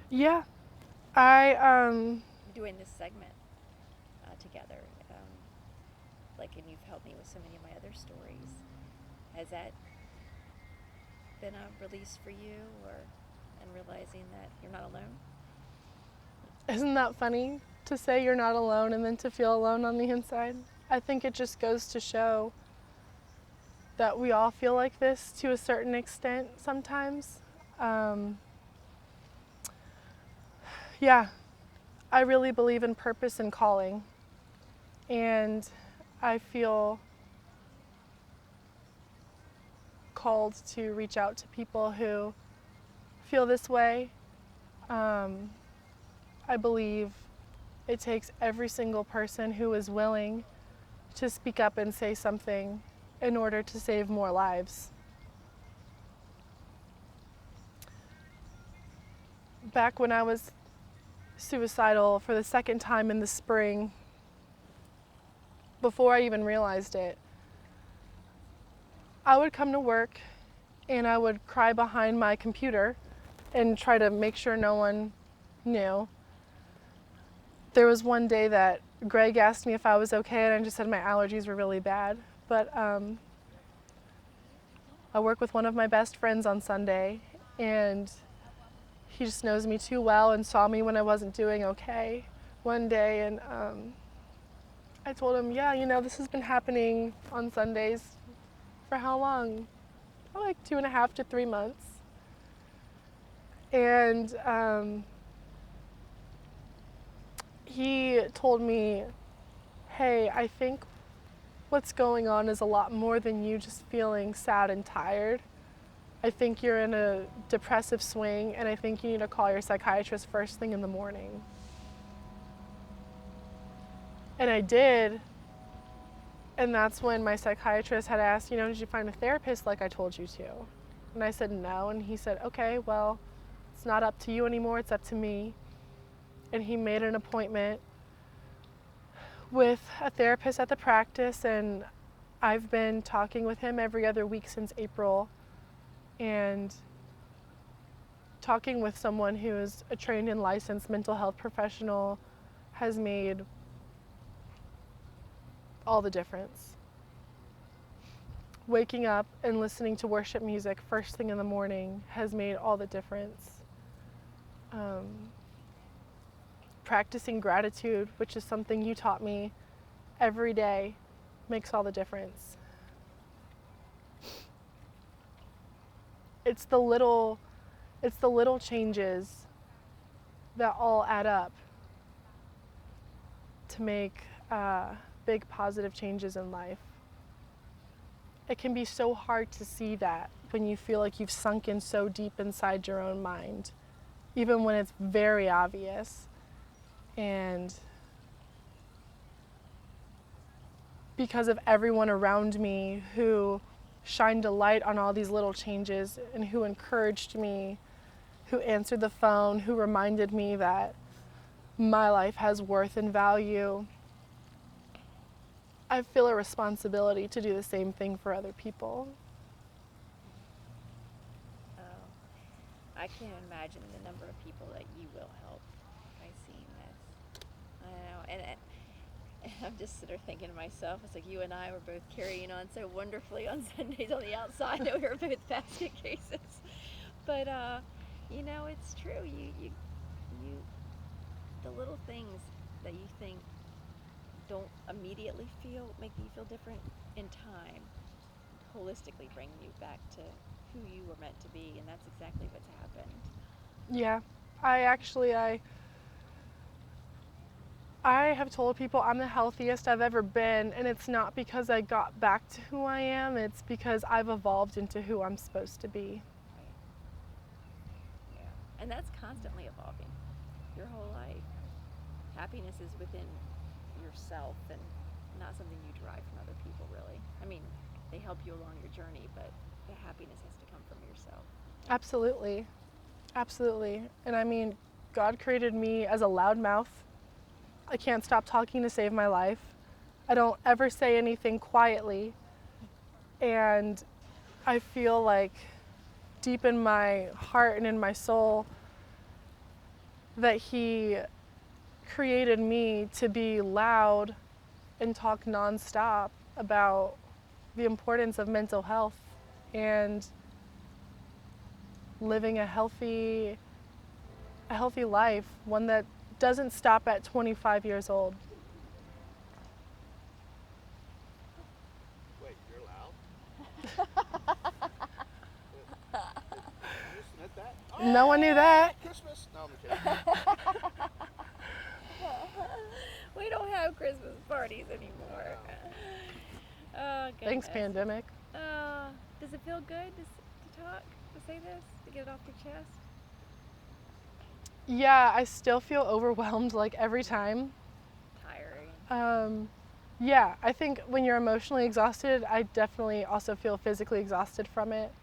Yeah, I doing this segment together. Like, and you've helped me with so many of my other stories. Has that been a release for you, or and realizing that you're not alone? isn't that funny to say you're not alone and then to feel alone on the inside? I think it just goes to show that we all feel like this to a certain extent sometimes. Um, yeah, I really believe in purpose and calling. And I feel called to reach out to people who feel this way. Um, I believe it takes every single person who is willing to speak up and say something in order to save more lives. Back when I was suicidal for the second time in the spring, before I even realized it, I would come to work and I would cry behind my computer and try to make sure no one knew. There was one day that Greg asked me if I was okay, and I just said my allergies were really bad. But I work with one of my best friends on Sunday, and he just knows me too well and saw me when I wasn't doing okay one day. And I told him, yeah, this has been happening on Sundays for how long? For like 2.5 to 3 months. And he told me, hey, I think what's going on is a lot more than you just feeling sad and tired. I think you're in a depressive swing, and I think you need to call your psychiatrist first thing in the morning. And I did, and that's when my psychiatrist had asked, did you find a therapist like I told you to? And I said no, and he said, okay, well, it's not up to you anymore, it's up to me. And he made an appointment with a therapist at the practice, and I've been talking with him every other week since April. And talking with someone who is a trained and licensed mental health professional has made all the difference. Waking up and listening to worship music first thing in the morning has made all the difference. Um, Practicing gratitude, which is something you taught me every day, makes all the difference. It's the little, it's the little changes that all add up to make big positive changes in life. It can be so hard to see that when you feel like you've sunk in so deep inside your own mind, even when it's very obvious. And because of everyone around me who shined a light on all these little changes and who encouraged me, who answered the phone, who reminded me that my life has worth and value, I feel a responsibility to do the same thing for other people. Oh, I can't imagine the number of people that you will help by seeing this. I know, and I'm just sort of thinking to myself, it's like you and I were both carrying on so wonderfully on Sundays on the outside that we were both basket cases. But it's true. You, the little things that you think don't immediately make you feel different in time, holistically bring you back to who you were meant to be, and that's exactly what's happened. Yeah, I have told people I'm the healthiest I've ever been, and it's not because I got back to who I am, it's because I've evolved into who I'm supposed to be. Right. Yeah. And that's constantly evolving your whole life. Happiness is within yourself and not something you derive from other people, really. I mean, they help you along your journey, but the happiness has to come from yourself. Absolutely. Absolutely. And I mean, God created me as a loudmouth. I can't stop talking to save my life. I don't ever say anything quietly. And I feel like deep in my heart and in my soul, that he created me to be loud and talk nonstop about the importance of mental health and living a healthy life, one that doesn't stop at 25 years old. Wait, you're loud? You just admit that? No one knew that. Christmas? No, I'm kidding. We don't have Christmas parties anymore. Oh, goodness. Thanks, pandemic. Does it feel good to talk, to say this, to get it off your chest? Yeah, I still feel overwhelmed like every time. Tiring. Yeah, I think when you're emotionally exhausted, I definitely also feel physically exhausted from it.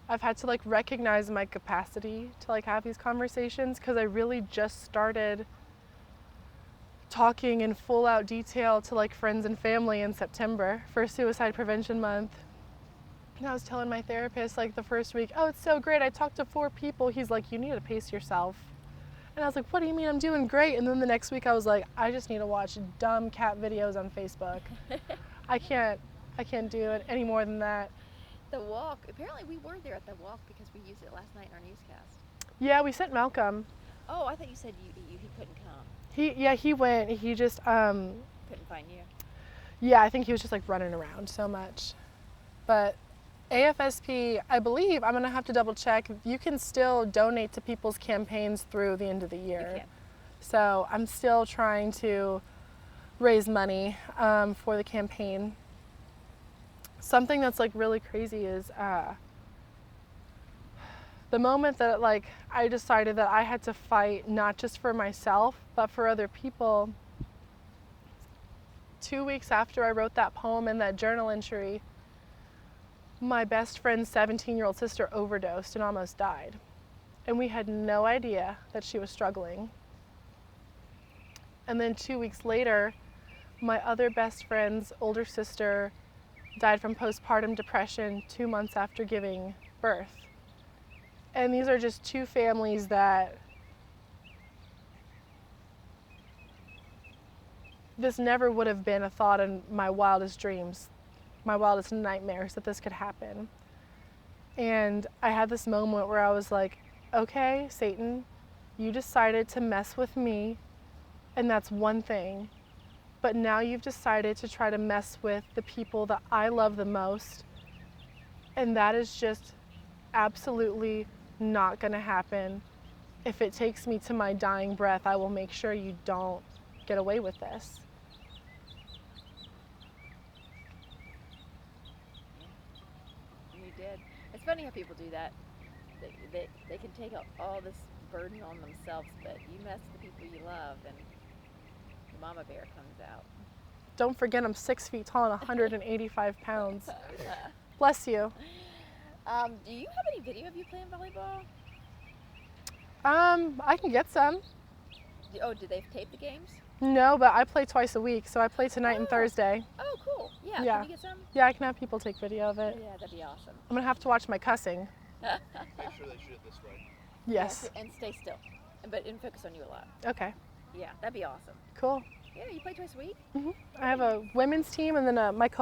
I've had to like recognize my capacity to like have these conversations because I really just started talking in full out detail to like friends and family in September for Suicide Prevention Month. And I was telling my therapist like the first week, oh, it's so great. I talked to 4 people. He's like, you need to pace yourself. And I was like, what do you mean I'm doing great? And then the next week I was like, I just need to watch dumb cat videos on Facebook. I can't do it any more than that. The walk, apparently we were there at the walk because we used it last night in our newscast. Yeah, we sent Malcolm. Oh, I thought you said he couldn't come. He went. He just Couldn't find you. yeah, I think he was just like running around so much. But AFSP, I believe, I'm gonna have to double check. You can still donate to people's campaigns through the end of the year. You can. So I'm still trying to raise money for the campaign. Something that's like really crazy is the moment that like I decided that I had to fight not just for myself but for other people. 2 weeks after I wrote that poem and that journal entry, my best friend's 17-year-old sister overdosed and almost died. And we had no idea that she was struggling. And then 2 weeks later, my other best friend's older sister died from postpartum depression 2 months after giving birth. And these are just 2 families that this never would have been a thought in my wildest dreams, my wildest nightmares that this could happen. And I had this moment where I was like, okay, Satan, you decided to mess with me, and that's one thing. But now you've decided to try to mess with the people that I love the most, and that is just absolutely not gonna happen. If it takes me to my dying breath, I will make sure you don't get away with this. You did. It's funny how people do that. They can take all this burden on themselves, but you mess with the people you love, and the mama bear comes out. Don't forget I'm 6 feet tall and 185 pounds. Bless you. Do you have any video of you playing volleyball? I can get some. Oh, did they tape the games? No, but I play twice a week, so I play tonight and Oh. Thursday. Oh, cool. Yeah. Yeah. Can you get some? Yeah, I can have people take video of it. Yeah, that'd be awesome. I'm gonna have to watch my cussing. Make sure they shoot it this way. Yes. And stay still, and focus on you a lot. Okay. Yeah, that'd be awesome. Cool. Yeah, you play twice a week. I have a women's team and then my